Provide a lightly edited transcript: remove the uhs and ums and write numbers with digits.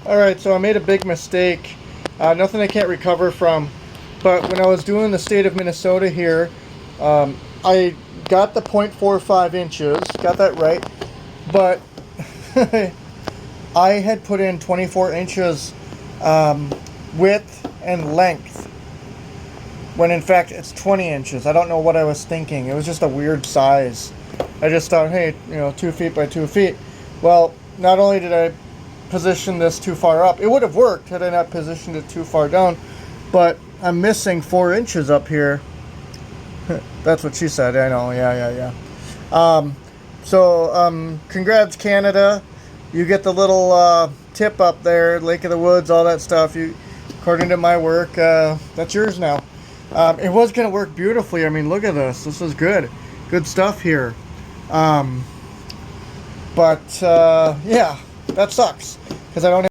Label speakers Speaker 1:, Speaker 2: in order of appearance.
Speaker 1: Alright, so I made a big mistake. Nothing I can't recover from. But when I was doing the state of Minnesota here, I got the 0.45 inches, got that right, but I had put in 24 inches width and length, when in fact it's 20 inches. I don't know what I was thinking. It was just a weird size. I just thought, hey, 2 feet by 2 feet. Well, not only did I position this too far up, it would have worked had I not positioned it too far down, but I'm missing 4 inches up here. That's what she said. I know. Yeah. Congrats, Canada. You get the little tip up there, Lake of the Woods, all that stuff. According to my work, that's yours now. It was going to work beautifully. I mean, look at this. This is good. Good stuff here. Yeah, that sucks because I don't